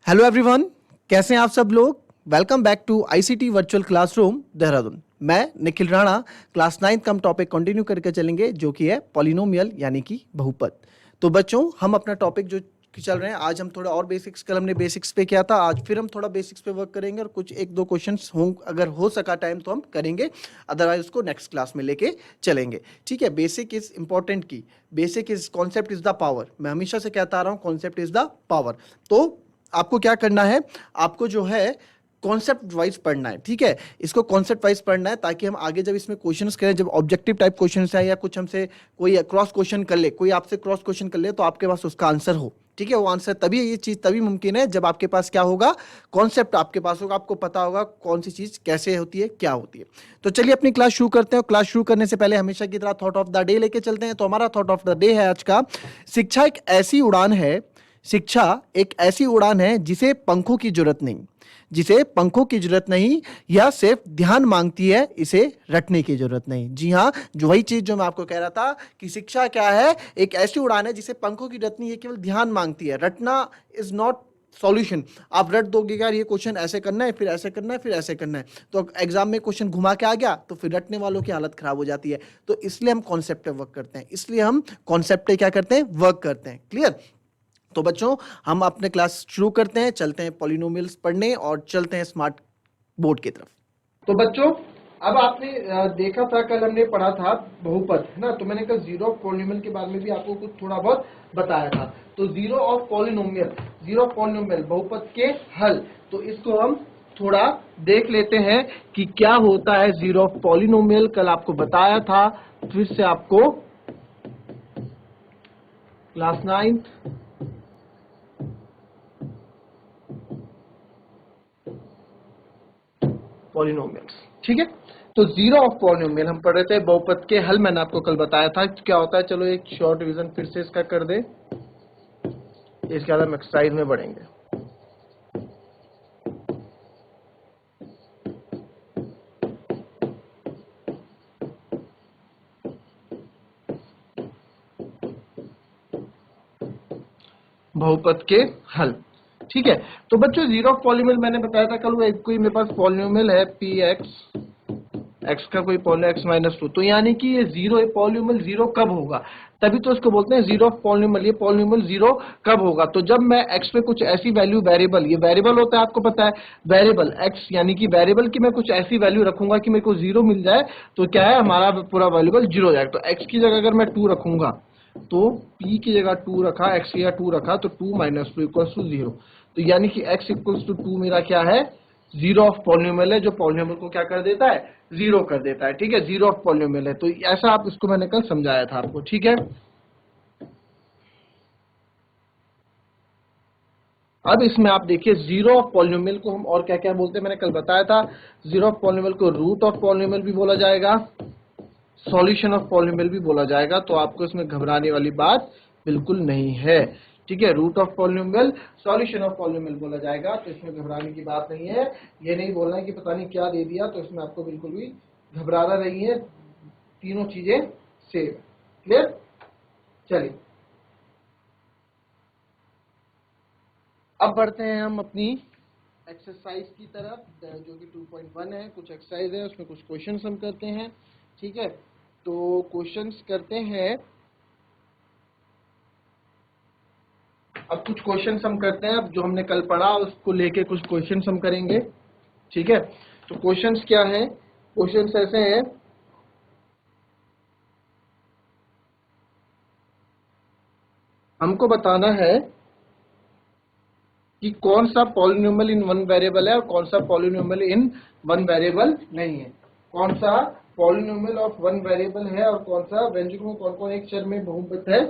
Hello everyone, कैसे हैं आप सब लोग। Welcome back to ICT virtual classroom Dehradun. मैं निखिल राणा क्लास 9th का हम टॉपिक कंटिन्यू करके चलेंगे जो कि है पॉलिनोमियल यानी कि बहुपद। तो बच्चों, हम अपना टॉपिक जो चल रहे हैं, आज हम थोड़ा और बेसिक्स, कल हमने बेसिक्स पे किया था, आज फिर हम थोड़ा बेसिक्स पे वर्क करेंगे और कुछ एक दो क्वेश्चंस हों, अगर हो सका टाइम तो हम करेंगे, अदरवाइज उसको नेक्स्ट क्लास में लेके चलेंगे। ठीक है, बेसिक इज इंपॉर्टेंट की, basic is concept is the power. मैं हमेशा से कहता आ रहा हूँ कॉन्सेप्ट इज द पावर। तो आपको क्या करना है, आपको जो है कॉन्सेप्ट वाइज पढ़ना है। ठीक है, इसको कॉन्सेप्ट वाइज पढ़ना है ताकि हम आगे जब इसमें क्वेश्चंस करें, जब ऑब्जेक्टिव टाइप क्वेश्चंस आए या कुछ हमसे कोई क्रॉस क्वेश्चन कर ले, कोई आपसे क्रॉस क्वेश्चन कर ले, तो आपके पास उसका आंसर हो। ठीक है, वो आंसर तभी, ये चीज तभी मुमकिन है जब आपके पास क्या होगा, कॉन्सेप्ट आपके पास होगा, आपको पता होगा कौन सी चीज कैसे होती है, क्या होती है। तो चलिए अपनी क्लास शुरू करते हैं। क्लास शुरू करने से पहले हमेशा की तरह थॉट ऑफ द डे लेके चलते हैं। तो हमारा थॉट ऑफ द डे है आज का, शिक्षा एक ऐसी उड़ान है, शिक्षा एक ऐसी उड़ान है जिसे पंखों की जरूरत नहीं, जिसे पंखों की जरूरत नहीं, यह सिर्फ ध्यान मांगती है, इसे रटने की जरूरत नहीं। जी हाँ, जो वही चीज जो मैं आपको कह रहा था कि शिक्षा क्या है, एक ऐसी उड़ान है जिसे पंखों की जरूरत नहीं, ये केवल ध्यान मांगती है। रटना इज नॉट सॉल्यूशन। आप रट दोगे यार, ये क्वेश्चन ऐसे करना है, फिर ऐसे करना है, फिर ऐसे करना है, तो एग्जाम में क्वेश्चन घुमा के आ गया तो फिर रटने वालों की हालत खराब हो जाती है। तो इसलिए हम कॉन्सेप्ट पे वर्क करते हैं, इसलिए हम कॉन्सेप्ट पे क्या करते हैं, वर्क करते हैं। क्लियर। तो बच्चों, हम अपने क्लास शुरू करते हैं, चलते हैं पॉलिनोमियल्स पढ़ने और चलते हैं स्मार्ट बोर्ड की तरफ। तो बच्चों, अब आपने देखा था, कल हमने पढ़ा था बहुपद, है ना। तो मैंने कल जीरो ऑफ पॉलिनोमियल के बारे में भी आपको कुछ थोड़ा बहुत बताया था। तो zero of polynomial, zero of polynomial बहुपद के हल, तो इसको हम थोड़ा देख लेते हैं कि क्या होता है जीरो ऑफ पॉलिनोमियल। कल आपको बताया था, फिर से आपको क्लास 9th पॉलिनोमियल्स। ठीक है, तो जीरो ऑफ पॉलिनोमियल हम पढ़ रहे थे, बहुपद के हल मैंने आपको कल बताया था क्या होता है। चलो एक शॉर्ट रिवीजन फिर से इसका कर दे, इसके बाद हम एक्सरसाइज में बढ़ेंगे। बहुपद के हल। ठीक है, तो बच्चों जीरो ऑफ पॉलिनोमियल मैंने बताया था कल, वो एक कोई मेरे पास पॉलिनोमियल है पी एक्स, एक्स का कोई पॉलिनोमियल एक्स माइनस टू, तो यानी कि ये जीरो है, पॉलिनोमियल जीरो कब होगा, तभी तो इसको बोलते हैं जीरो ऑफ पॉलिनोमियल। ये पॉलिनोमियल जीरो कब होगा, तो जब मैं एक्स पे कुछ ऐसी वैल्यू, वेरिएबल, ये वेरिएबल होता है आपको पता है, वेरिएबल एक्स यानी कि वेरिएबल की मैं कुछ ऐसी वैल्यू रखूंगा कि मेरे को जीरो मिल जाए, तो क्या है, हमारा पूरा वैल्यूबल जीरो हो जाएगा। तो एक्स की जगह अगर मैं टू रखूंगा, तो p की जगह टू रखा, x की जगह टू रखा, तो two minus two equals to zero. तो यानी कि x इक्वल्स टू टू मेरा क्या है, जीरो ऑफ पॉलिनोमियल है, जो पॉलिनोमियल को क्या कर देता है, जीरो कर देता है। ठीक है, जीरो ऑफ पॉलिनोमियल है, तो ऐसा आप इसको मैंने कल समझाया था आपको। ठीक है, अब इसमें आप देखिए जीरो ऑफ पॉलिनोमियल को हम और क्या क्या बोलते हैं, मैंने कल बताया था। जीरो ऑफ पॉलिनोमियल को रूट ऑफ पॉलिनोमियल भी बोला जाएगा, सॉल्यूशन ऑफ पॉलिनोमियल भी बोला जाएगा। तो आपको इसमें घबराने वाली बात बिल्कुल नहीं है। ठीक है, root of polynomial, solution of polynomial बोला जाएगा, तो इसमें घबराने की बात नहीं है। ये नहीं बोलना है कि पता नहीं क्या दे दिया, तो इसमें आपको बिल्कुल भी घबराना नहीं है, तीनों चीजें सेम। क्लियर। चलिए अब बढ़ते हैं हम अपनी एक्सरसाइज की तरफ, जो कि 2.1 है। कुछ एक्सरसाइज है, उसमें कुछ क्वेश्चंस हम करते हैं। ठीक है, तो क्वेश्चंस करते हैं। अब कुछ क्वेश्चंस हम करते हैं, अब जो हमने कल पढ़ा उसको लेके कुछ क्वेश्चंस हम करेंगे। ठीक है, तो क्वेश्चंस क्या है, क्वेश्चंस ऐसे हैं, हमको बताना है कि कौन सा पॉलिनोमियल इन वन वेरिएबल है और कौन सा पॉलिनोमियल इन वन वेरिएबल नहीं है। कौन सा पॉलिनोमियल ऑफ वन वेरिएबल है और कौन सा व्यंजकों में कौन कौन एक चर में बहुपद है।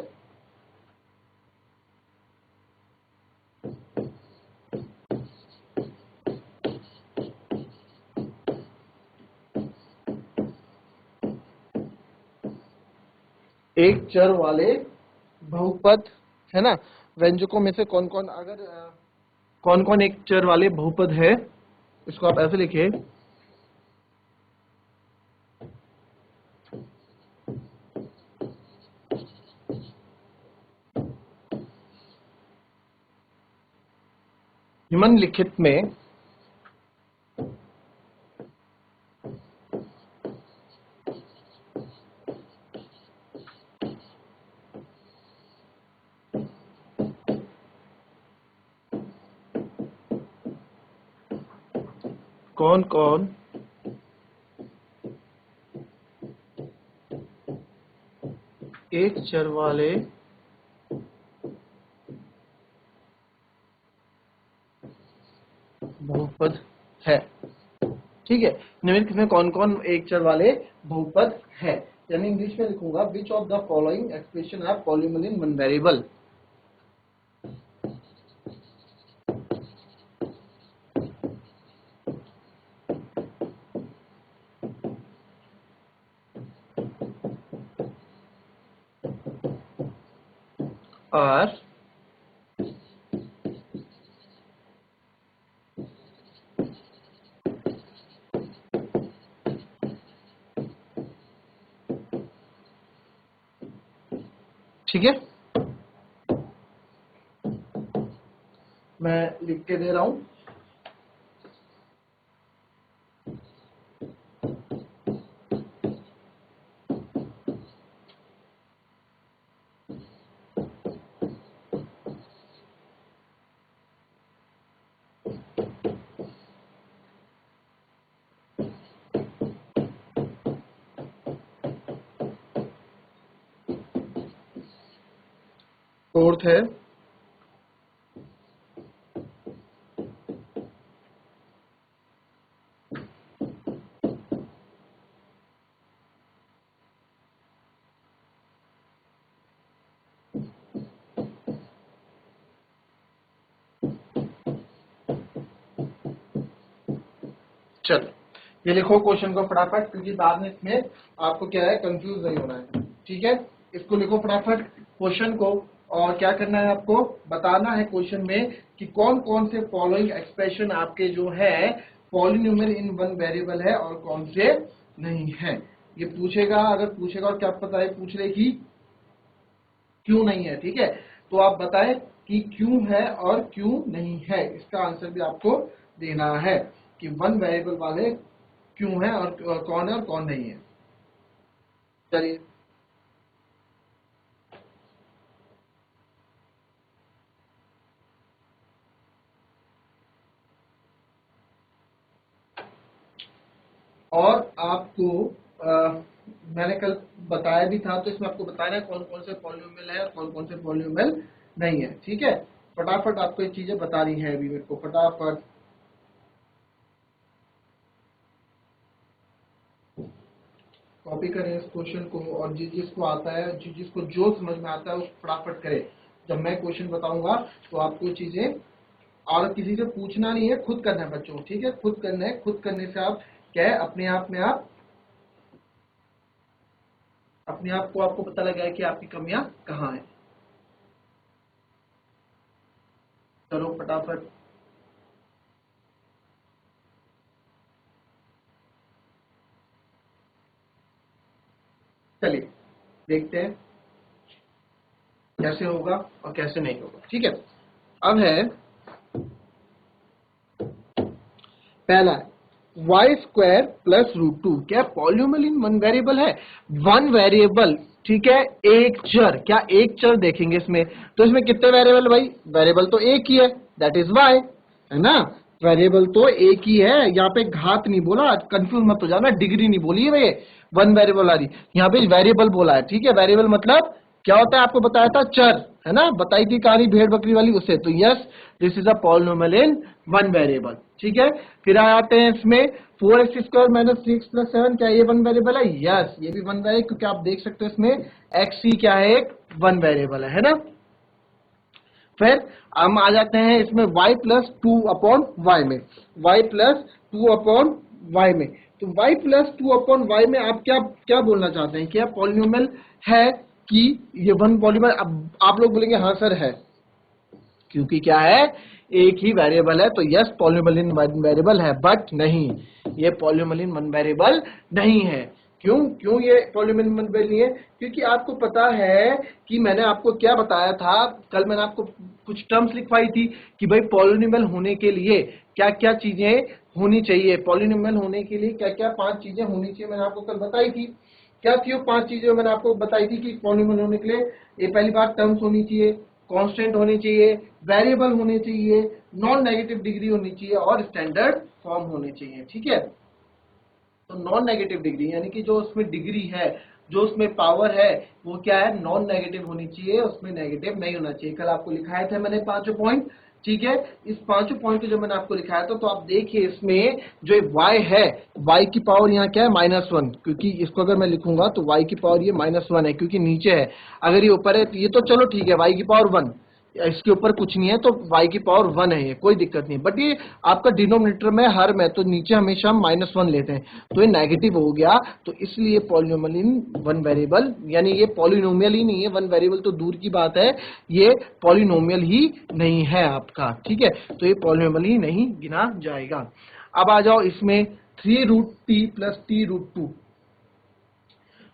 एक चर वाले बहुपद, है ना। व्यंजकों में से कौन कौन, अगर कौन कौन एक चर वाले बहुपद है, इसको आप ऐसे लिखिए, निम्नलिखित में कौन कौन एक चर वाले बहुपद है। ठीक है, निम्नलिखित में कौन कौन एक चर वाले बहुपद है, यानी इंग्लिश में लिखूंगा which of the following expression are polynomial in one variable. Are ठीक है, मैं लिख के दे रहा हूं। फोर्थ है चलो ये लिखो क्वेश्चन को फटाफट, क्योंकि बाद में इसमें आपको क्या है कंफ्यूज नहीं होना है। ठीक है, इसको लिखो फटाफट क्वेश्चन को, और क्या करना है आपको बताना है क्वेश्चन में कि कौन कौन से फॉलोइंग एक्सप्रेशन आपके जो है पॉलिनोमियल इन वन वेरिएबल है और कौन से नहीं है। ये पूछेगा, अगर पूछेगा और क्या पता है पूछ ले कि क्यों नहीं है। ठीक है, तो आप बताएं कि क्यों है और क्यों नहीं है, इसका आंसर भी आपको देना है कि वन वेरिएबल वाले क्यों है और कौन है और कौन नहीं है। चलिए और आपको मैंने कल बताया भी था, तो इसमें आपको बताना है कौन कौन से पॉलिनोमियल है और कौन कौन से पॉलिनोमियल नहीं है। ठीक है, फटाफट आपको ये चीजें बतानी है अभी मेरे को, फटाफट कॉपी करें इस क्वेश्चन को, और जिसको आता है, जिसको जो समझ में आता है उस फटाफट करे। जब मैं क्वेश्चन बताऊंगा तो आपको चीजें और किसी से पूछना नहीं है, खुद करना है बच्चों। ठीक है, खुद करना है, खुद करने से आप क्या है अपने आप में आप अपने आप को आपको पता लगा है कि आपकी कमियां कहाँ हैं। चलो फटाफट चलिए देखते हैं कैसे होगा और कैसे नहीं होगा। ठीक है, अब है पहला y square plus root two, क्या पॉलिनोमियल इन वन वेरिएबल है। वन वेरिएबल, ठीक है, एक चर, क्या एक चर देखेंगे इसमें, तो इसमें कितने वेरिएबल भाई, वेरिएबल तो एक ही है, दैट इज वाई, है ना, वेरिएबल तो एक ही है। यहाँ पे घात नहीं बोला, कंफ्यूज मत हो जाना, डिग्री नहीं बोली है भाई, वन वेरिएबल आ रही, यहाँ पे वेरिएबल बोला है। ठीक है, वेरिएबल मतलब क्या होता है, आपको बताया था चर, है ना, बताई थी कहानी भेड़ बकरी वाली उससे। तो yes, this is a polynomial in one variable. ठीक है, फिर आते हैं इसमें 4x² माइनस 6+7, क्या ये वन वेरिएबल है, यस ये भी वन वेरिएबल, क्योंकि आप देख सकते हो इसमें xc क्या है, एक वन वेरिएबल है ना। फिर हम आ जाते हैं इसमें y plus two upon y में, y plus two upon y में, तो y plus two upon y में आप क्या क्या बोलना चाहते हैं, क्या पॉलिनोमियल है कि ये वन पॉलिनोमियल। अब आप लोग बोलेंगे हाँ सर है, क्योंकि क्या है एक ही वेरिएबल है, तो yes polynomial in one variable है, बट नहीं, ये पॉलिनोमियल इन वन वेरिएबल नहीं है। क्यों क्यों ये पॉलिनोमियल नहीं है? क्योंकि आपको पता है कि मैंने आपको क्या बताया था, कल मैंने आपको कुछ टर्म्स लिखवाई थी कि भाई पॉलिनोमियल होने के लिए क्या क्या चीजें होनी चाहिए, पॉलिनोमियल होने के लिए क्या क्या 5 चीजें होनी चाहिए, मैंने आपको कल बताई थी। क्या थी वो 5 चीजें? मैंने आपको बताई थी कि पॉलिनोमियल होने के लिए ये पहली बात टर्म्स होनी चाहिए, कांस्टेंट होने चाहिए, वेरिएबल होने चाहिए, नॉन नेगेटिव डिग्री होनी चाहिए और स्टैंडर्ड फॉर्म होने चाहिए। ठीक है, तो नॉन नेगेटिव डिग्री यानी कि जो उसमें डिग्री है, जो उसमें पावर है, वो क्या है, नॉन नेगेटिव होनी चाहिए, उसमें नेगेटिव नहीं होना चाहिए। कल आपको लिखाए थे मैंने 5 पॉइंट। ठीक है, इस 5 पॉइंट को जो मैंने आपको लिखाया था, तो आप देखिए इसमें जो y है, y की पावर यहाँ क्या है, -1, क्योंकि इसको अगर मैं लिखूंगा तो y की पावर ये -1 है, क्योंकि नीचे है। अगर ये ऊपर है तो ये तो चलो ठीक है, y की पावर 1, इसके ऊपर कुछ नहीं है तो y की पावर 1 है, ये कोई दिक्कत नहीं। बट ये आपका डिनोमिनेटर में हर में तो नीचे हमेशा हम -1 लेते हैं, तो ये नेगेटिव हो गया, तो इसलिए पॉलिनोमियल इन वन वेरिएबल, यानी ये पॉलिनोमियल ही नहीं है, वन वेरिएबल तो दूर की बात है, ये पॉलिनोमियल ही नहीं है आपका। ठीक है, तो ये पॉलिनोमियल ही नहीं गिना जाएगा। अब आ जाओ इसमें 3√t + t√2।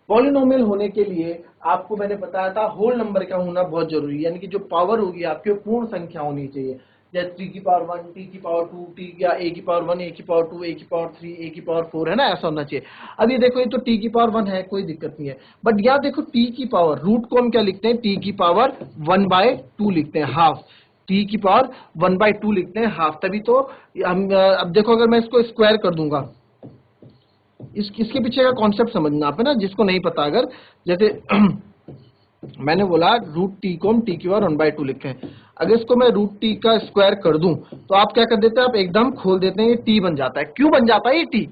पॉलिनोमियल होने के लिए आपको मैंने बताया था होल नंबर का होना बहुत जरूरी है, यानी कि जो पावर होगी आपकी पूर्ण संख्या होनी चाहिए, जैसे टी की पावर 1, टी की पावर 2, टी या ए की पावर 1, ए की पावर 2, ए की पावर 3, ए की पावर 4, है ना, ऐसा होना चाहिए। अब ये देखो, ये तो टी की पावर 1 है, कोई दिक्कत नहीं है, बट यहाँ देखो टी की पावर, रूट को हम क्या लिखते हैं, टी की पावर 1/2 लिखते हैं, हाफ, टी की पावर 1/2 लिखते हैं, हाफ, तभी तो हम अब देखो अगर मैं इसको स्क्वायर कर दूंगा, इसके पीछे का कॉन्सेप्ट समझना आप, है ना, जिसको नहीं पता, अगर जैसे मैंने बोला √t को हम टी की पावर 1/2 लिखते हैं, अगर इसको मैं √t का स्क्वायर कर दूं तो आप क्या कर देते हैं, आप एकदम खोल देते हैं, ये t बन जाता है। क्यों बन जाता है ये t?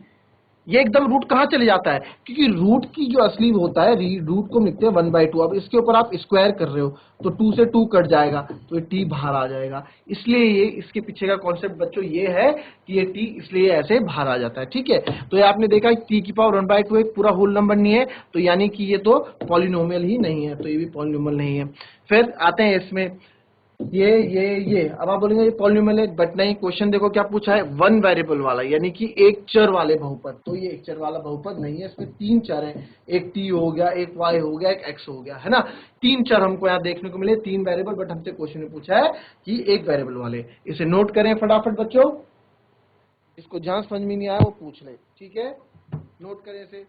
ये एकदम रूट कहाँ चले जाता है, क्योंकि रूट की जो असली होता है, रूट को लिखते हैं 1/2, अब इसके ऊपर आप स्क्वायर कर रहे हो तो 2 से 2 कट जाएगा, तो ये टी बाहर आ जाएगा। इसलिए ये इसके पीछे का कॉन्सेप्ट बच्चों ये है कि ये टी इसलिए ऐसे बाहर आ जाता है। ठीक है, तो ये आपने देखा टी की पावर 1/2 एक पूरा होल नंबर नहीं है, तो यानी कि ये तो पॉलिनोमियल ही नहीं है, तो ये भी पॉलिनोमियल नहीं है। फिर आते हैं इसमें ये अब आप बोलेंगे ये पॉलिनोमियल है, बट नहीं, क्वेश्चन देखो क्या पूछा है, वन वेरिएबल वाला, यानी कि एक चर वाले बहुपद, तो ये एक चर वाला बहुपद नहीं है, इसमें 3 चर हैं, एक t हो गया, एक y हो गया, एक x हो गया, है ना, 3 चर हमको यहाँ देखने को मिले, 3 वेरिएबल, बट हमसे क्वेश्चन में पूछा है कि एक वेरिएबल वाले। इसे नोट करें फटाफट बच्चों, इसको जहां समझ में नहीं आया वो पूछ ले। ठीक है, नोट करें इसे।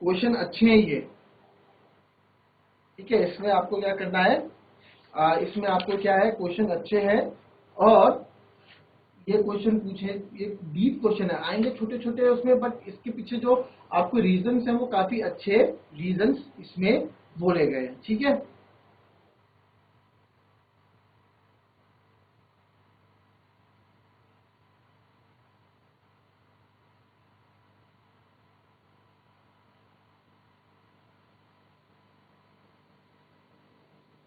क्वेश्चन अच्छे हैं ये, ठीक है, इसमें आपको क्या करना है, इसमें आपको क्या है, क्वेश्चन अच्छे हैं, और ये क्वेश्चन पूछे, ये डीप क्वेश्चन है, आएंगे छोटे छोटे उसमें, बट इसके पीछे जो आपको रीजंस हैं वो काफी अच्छे रीजंस इसमें बोले गए हैं। ठीक है,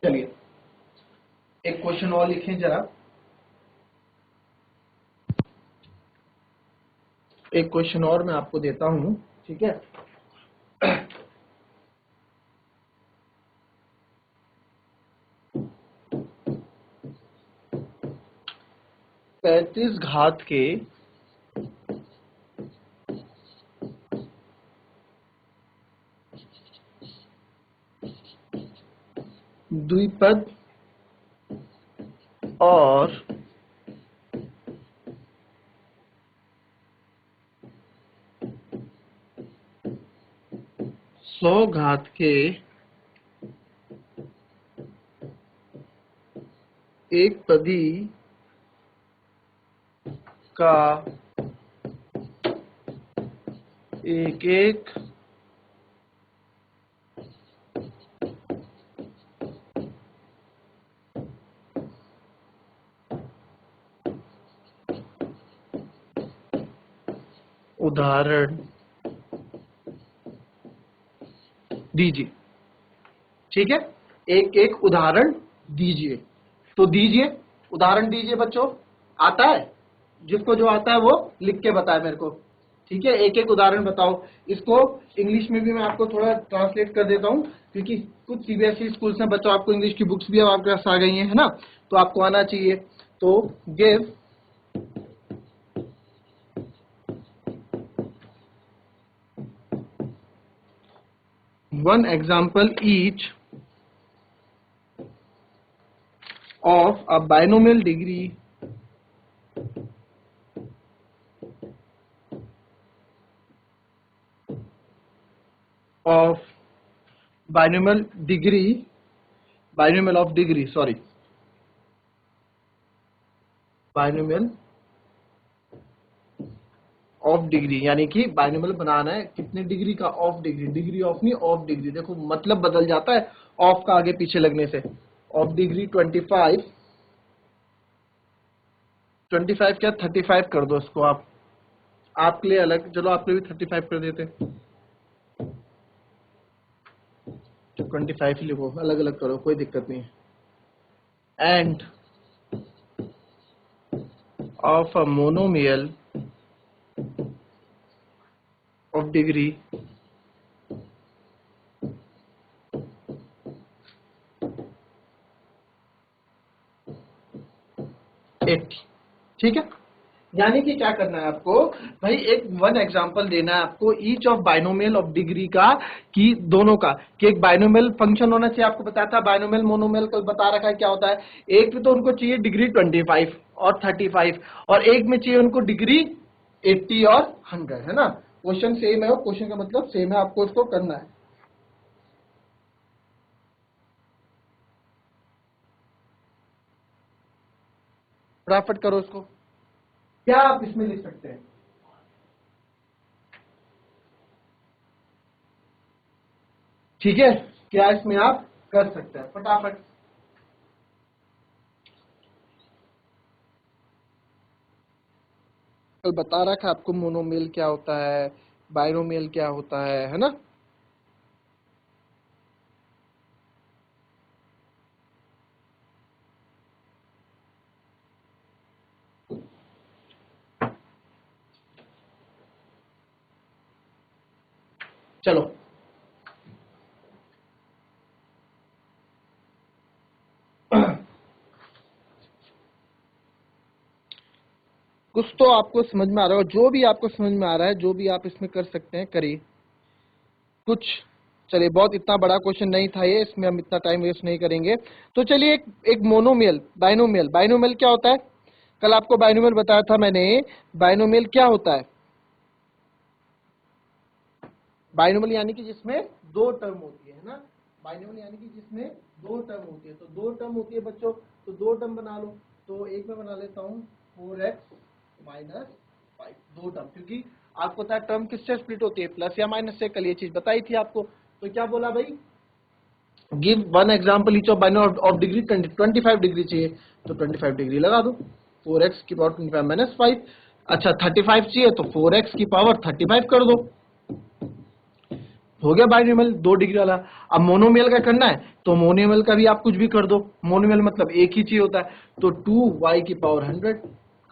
चलिए एक क्वेश्चन और लिखें जरा, एक क्वेश्चन और मैं आपको देता हूं। ठीक है, 35 घात के द्विपद और 100 घात के एक पदी का एक एक उदाहरण दीजिए। ठीक है, एक एक उदाहरण दीजिए, तो दीजिए, उदाहरण दीजिए बच्चों, आता है, जिसको जो आता है वो लिख के बताए मेरे को। ठीक है, एक एक उदाहरण बताओ। इसको इंग्लिश में भी मैं आपको थोड़ा ट्रांसलेट कर देता हूँ, क्योंकि कुछ सीबीएसई स्कूल्स में बच्चों आपको इंग्लिश की बुक्स भी अब आपके पास आ गई हैं, है ना, तो आपको आना चाहिए। तो give one example each of a binomial degree of binomial of degree, sorry, binomial of degree, यानी कि बाइनोमियल बनाना है कितने डिग्री का, ऑफ डिग्री, डिग्री ऑफ नहीं ऑफ डिग्री, देखो मतलब बदल जाता है ऑफ का आगे पीछे लगने से। ऑफ डिग्री 25, 25 क्या 35 कर दो इसको आप, आपके लिए अलग, चलो आपके लिए भी 35 कर देते, तो 25 ही लिखो, अलग अलग करो कोई दिक्कत नहीं है। End of a monomial of degree 80, ठीक है। यानी कि क्या करना है आपको भाई, एक वन एग्जांपल देना है आपको each of binomial of degree का, कि दोनों का, कि एक बाइनोमियल फंक्शन होना चाहिए, आपको बताया था बाइनोमियल मोनोमियल कल बता रखा है क्या होता है। एक पे तो उनको चाहिए डिग्री 25 और 35, और एक में चाहिए उनको डिग्री 80 और 100, है ना। क्वेश्चन सेम है, क्वेश्चन का मतलब सेम है, आपको इसको करना है। फटाफट करो इसको, क्या आप इसमें लिख सकते हैं, ठीक है, क्या इसमें आप कर सकते हैं फटाफट। कल बता रखा आपको मोनोमियल क्या होता है, बाइनोमियल क्या होता है ना। चलो कुछ तो आपको समझ में आ रहा है, जो भी आपको समझ में आ रहा है, जो भी आप इसमें कर सकते हैं करिए कुछ। चलिए, बहुत इतना बड़ा क्वेश्चन नहीं था ये, इसमें हम इतना टाइम वेस्ट नहीं करेंगे। तो चलिए एक मोनोमियल, बाइनोमियल, बाइनोमियल क्या होता है, कल आपको बाइनोमियल बताया था मैंने। बाइनोमियल क्या होता है, बाइनोमियल यानी कि जिसमें दो टर्म होती है ना, बाइनोमियल यानी कि जिसमें दो टर्म होती है। तो दो टर्म होती है बच्चों, तो दो टर्म बना लो। तो एक में बना लेता हूँ 4x माइनस 5, दो टर्म, क्योंकि आपको पता है टर्म किससे स्प्लिट होती है, प्लस या माइनस से, कल ये चीज बताई थी आपको। तो क्या बोला भाई, give one example each of binomial of degree 25 degree चाहिए, तो 25 डिग्री लगा दो, 4x की पावर 25 माइनस 5। अच्छा 35 चाहिए तो 4x की पावर 35 कर दो, हो गया बाइनोमियल 2 डिग्री वाला। अब मोनोमियल का करना है, तो मोनोमियल का भी आप कुछ भी कर दो, मोनोमियल मतलब एक ही चीज होता है, तो 2y की पावर 100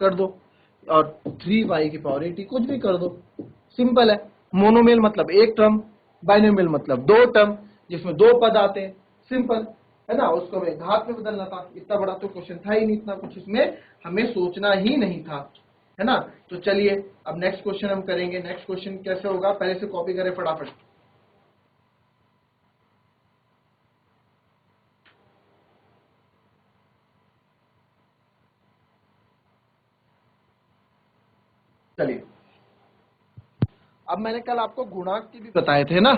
कर दो, और 3y की पावर 80, कुछ भी कर दो, सिंपल है। मोनोमियल मतलब एक टर्म, बाइनोमियल मतलब दो टर्म जिसमें दो पद आते हैं, सिंपल है ना। उसको हमें घात में बदलना था, इतना बड़ा तो क्वेश्चन था ही नहीं, इतना कुछ इसमें हमें सोचना ही नहीं था, है ना। तो चलिए अब नेक्स्ट क्वेश्चन हम करेंगे। नेक्स्ट क्वेश्चन कैसे होगा, पहले से कॉपी करें फटाफट। चलिए, अब मैंने कल आपको गुणांक के भी बताए थे ना,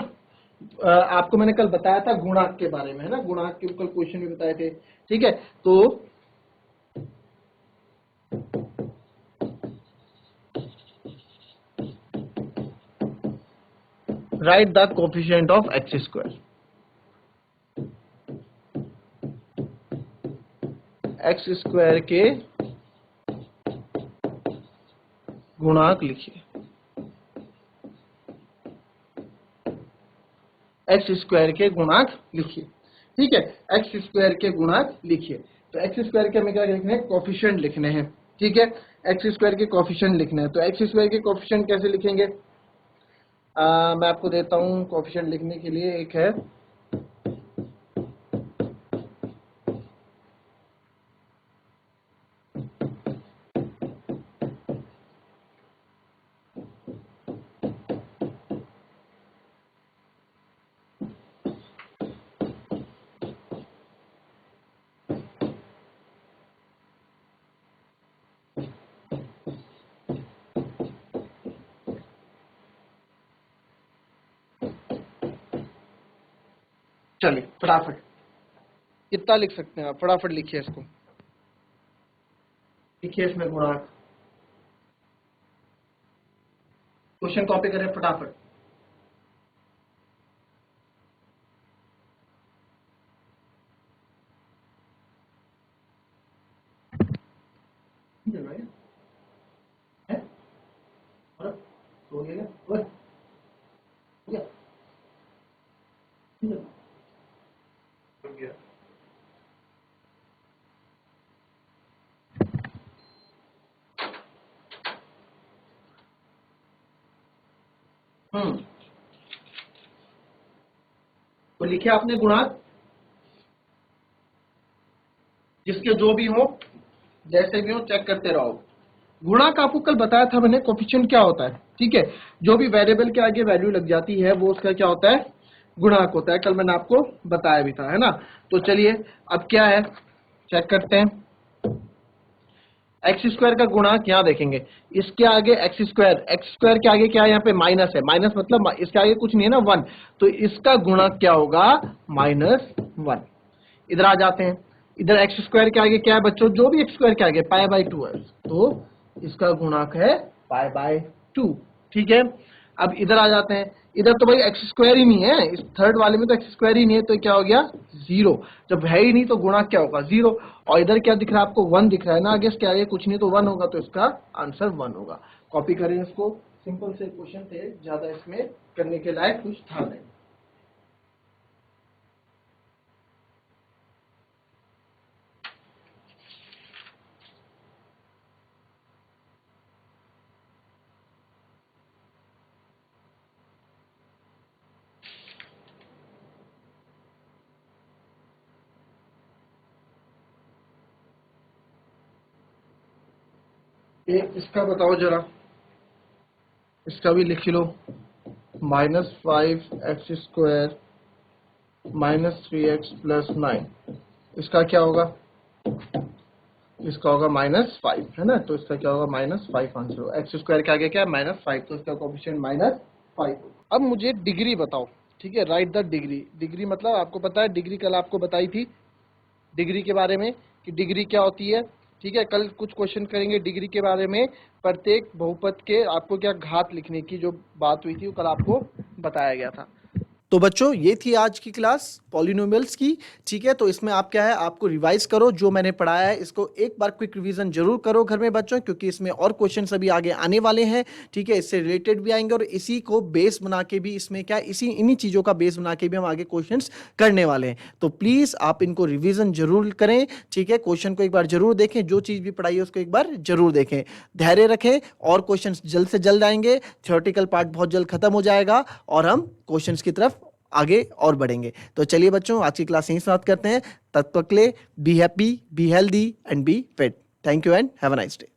आपको मैंने कल बताया था गुणांक के बारे में, है ना, गुणांक के कल क्वेश्चन भी बताए थे, ठीक है। तो right the coefficient of x square, x square के गुणांक लिखिए, एक्स स्क्वायर के गुणांक लिखिए, ठीक है, एक्स स्क्वायर के गुणांक लिखिए। तो एक्स स्क्वायर के हमें क्या लिखने हैं, कोफिशिएंट लिखने हैं, ठीक है, एक्स स्क्वायर के कोफिशिएंट लिखने हैं। तो एक्स स्क्वायर के कोफिशिएंट कैसे लिखेंगे, मैं आपको देता हूं कोफिशिएंट लिखने के लिए, एक है चलिए फटाफट कितना लिख सकते हैं आप, फटाफट लिखिए इसको, लिखिए इसमें गुणांक, क्वेश्चन कॉपी करें फटाफट। है? और? सो गया क्या? ओए, हो गया? हो गया। तो लिखे आपने गुणांक, जिसके जो भी हो, जैसे भी हो चेक करते रहो। गुणांक आपको कल बताया था मैंने, कोफिशिएंट क्या होता है, ठीक है, जो भी वेरिएबल के आगे वैल्यू लग जाती है वो उसका क्या होता है, गुणांक होता है, कल मैंने आपको बताया भी था, है ना। तो चलिए अब क्या है चेक करते हैं। एक्स स्क्वायर का गुणांक यहाँ देखेंगे, इसके आगे एक्स स्क्वायर के आगे क्या है, यहाँ पे माइनस है, माइनस मतलब इसके आगे कुछ नहीं है ना, 1, तो इसका गुणांक क्या होगा, -1। इधर आ जाते हैं, इधर एक्स स्क्वायर के आगे क्या है बच्चों, जो भी एक्स स्क्वायर के आगे π/2 है, तो इसका गुणांक है π/2, ठीक है। अब इधर आ जाते हैं, इधर तो भाई एक्स स्क्वायर ही नहीं है, इस थर्ड वाले में तो एक्स स्क्वायर ही नहीं है, तो क्या हो गया 0, जब है ही नहीं तो गुणांक क्या होगा 0। और इधर क्या दिख रहा है आपको, 1 दिख रहा है ना, आगे इसके आगे कुछ नहीं तो 1 होगा, तो इसका आंसर 1 होगा। कॉपी करें इसको, सिंपल से क्वेश्चन थे, ज्यादा इसमें करने के लायक कुछ था नहीं। एक इसका बताओ जरा, इसका भी लिख लो, -5x² -3x + 9, इसका क्या होगा, इसका होगा -5, है ना, तो इसका क्या होगा -5 आंसर होगा। एक्स स्क्वायर के आगे क्या है -5, तो इसका कोएफिशिएंट -5। अब मुझे डिग्री बताओ, ठीक है, राइट द डिग्री। डिग्री मतलब आपको पता है, डिग्री कल आपको बताई थी डिग्री के बारे में कि डिग्री क्या होती है, ठीक है। कल कुछ क्वेश्चन करेंगे डिग्री के बारे में, प्रत्येक बहुपद के आपको क्या घात लिखने की जो बात हुई थी वो कल आपको बताया गया था। तो बच्चों ये थी आज की क्लास पॉलिनोमियल्स की, ठीक है। तो इसमें आप क्या है, आपको रिवाइज करो जो मैंने पढ़ाया है, इसको एक बार क्विक रिवीजन जरूर करो घर में बच्चों, क्योंकि इसमें और क्वेश्चंस अभी आगे आने वाले हैं, ठीक है, इससे रिलेटेड भी आएंगे, और इसी को बेस बना के भी इसमें क्या इन्हीं चीज़ों का बेस बना के भी हम आगे क्वेश्चंस करने वाले हैं। तो प्लीज़ आप इनको रिविजन जरूर करें, ठीक है, क्वेश्चन को एक बार जरूर देखें, जो चीज़ भी पढ़ाई है उसको एक बार जरूर देखें, धैर्य रखें, और क्वेश्चन जल्द से जल्द आएंगे, थ्योरेटिकल पार्ट बहुत जल्द खत्म हो जाएगा, और हम क्वेश्चन की तरफ आगे और बढ़ेंगे। तो चलिए बच्चों आज की क्लास यहीं समाप्त करते हैं, तब तक के लिए be happy, be healthy and be fit. Thank you and have a nice day.